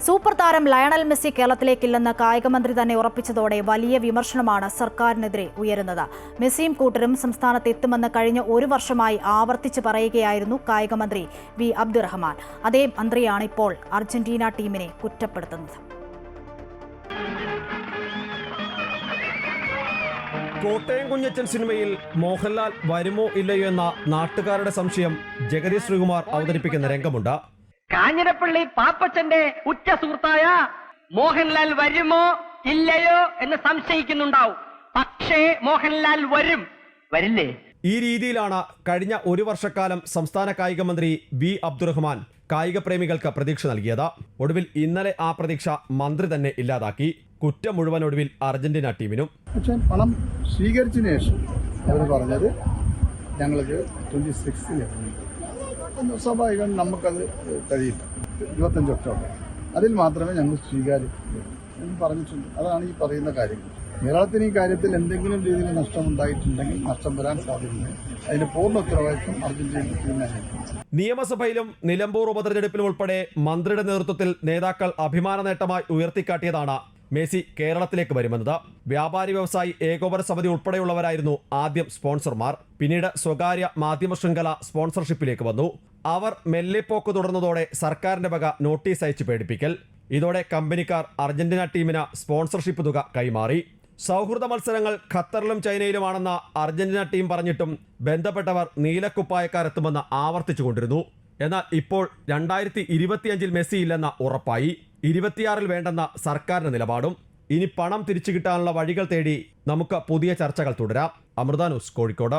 Super താരം Lionel Messi കേരളത്തിലേക്കില്ലെന്ന് കായികമന്ത്രി തന്നെ ഉറപ്പിച്ചതോടെ വലിയ വിമർശനമാണ് സർക്കാരിനെതിരെ ഉയരുന്നത്. മെസ്സിയും കൂട്ടരും സംസ്ഥാനത്ത് എത്തുമെന്ന് കഴിഞ്ഞ ഒരു വർഷമായി ആവർത്തിച്ച് പറയുകയായിരുന്നു കായികമന്ത്രി വി അബ്ദുറഹ്മാൻ. അതേ മന്ത്രിയാണ് ഇപ്പോൾ അർജന്റീന ടീമിനെ കുറ്റപ്പെടുത്തുന്നത്. കോട്ടയം കുഞ്ഞച്ചൻ സിനിമയിൽ മോഹൻലാൽ വരുമോ ഇല്ലയോ എന്ന നാട്ടുകാരുടെ സംശയം ജഗതി ശ്രീകുമാർ അവതരിപ്പിക്കുന്ന രംഗമുണ്ട്. കാഞ്ഞിരപ്പള്ളി പാപ്പച്ചന്റെ ഉറ്റ സുഹൃത്തായ മോഹൻലാൽ വരുമോ ഇല്ലയോ എന്ന് സംശയിക്കുന്നുണ്ടാവും. പക്ഷേ മോഹൻലാൽ വരില്ലേ? ഈ രീതിയിലാണ് കഴിഞ്ഞ ഒരു വർഷക്കാലം സംസ്ഥാന കായിക മന്ത്രി വി അബ്ദുറഹ്മാൻ കായിക പ്രേമികൾക്ക് പ്രതീക്ഷ നൽകിയത്. ഒടുവിൽ ഇന്നലെ ആ പ്രതീക്ഷ മന്ത്രി തന്നെ ഇല്ലാതാക്കി. കുറ്റം മുഴുവൻ ഒടുവിൽ അർജന്റീന ടീമിനും. പക്ഷേ പണം സ്വീകരിച്ചതിന് ശേഷം അവർ പറഞ്ഞത് ഞങ്ങൾക്ക് 26 സ്വാഭാവികം നമുക്കത് കഴിയില്ല. 25 ഒക്ടോബർ അതിൽ മാത്രമേ ഞങ്ങൾ സ്വീകരിക്കൂ എന്ന് പറഞ്ഞിട്ടുണ്ട്. അതാണ് ഈ പറയുന്ന കാര്യങ്ങൾ. കേരളത്തിന് ഈ കാര്യത്തിൽ എന്തെങ്കിലും രീതിയിൽ നഷ്ടമുണ്ടായിട്ടുണ്ടെങ്കിൽ നഷ്ടം വരാൻ സാധ്യതയുണ്ട്. അതിന്റെ പൂർണ്ണ ഉത്തരവാദിത്വം അർജന്റീന ടീമിനാണ്. നിയമസഭയിലും നിലമ്പൂർ ഉപതെരഞ്ഞെടുപ്പിലും ഉൾപ്പെടെ മന്ത്രിയുടെ നേതൃത്വത്തിൽ നേതാക്കൾ അഭിമാന നേട്ടമായി ഉയർത്തിക്കാട്ടിയതാണ് മെസ്സി കേരളത്തിലേക്ക് വരുമെന്നത്. വ്യാപാരി വ്യവസായി ഏകോപന സമിതി ഉൾപ്പെടെയുള്ളവരായിരുന്നു ആദ്യം സ്പോൺസർമാർ. പിന്നീട് സ്വകാര്യ മാധ്യമ ശൃംഖല സ്പോൺസർഷിപ്പിലേക്ക് വന്നു. അവർ മെല്ലെപ്പോക്ക് തുടർന്നതോടെ സർക്കാരിന്റെ വക നോട്ടീസ് അയച്ച് പേടിപ്പിക്കൽ. ഇതോടെ കമ്പനിക്കാർ അർജന്റീന ടീമിന് സ്പോൺസർഷിപ്പ് തുക കൈമാറി. സൗഹൃദ മത്സരങ്ങൾ ഖത്തറിലും ചൈനയിലുമാണെന്ന അർജന്റീന ടീം പറഞ്ഞിട്ടും ബന്ധപ്പെട്ടവർ നീലക്കുപ്പായക്കാരെത്തുമെന്ന് ആവർത്തിച്ചുകൊണ്ടിരുന്നു. എന്നാൽ ഇപ്പോൾ 2025 മെസ്സി ഇല്ലെന്ന ഉറപ്പായി. 26 വേണ്ടെന്ന സർക്കാരിന്റെ നിലപാടും. ഇനി പണം തിരിച്ചു കിട്ടാനുള്ള വഴികൾ തേടി നമുക്ക് പുതിയ ചർച്ചകൾ തുടരാം. അമൃത ന്യൂസ്, കോഴിക്കോട്.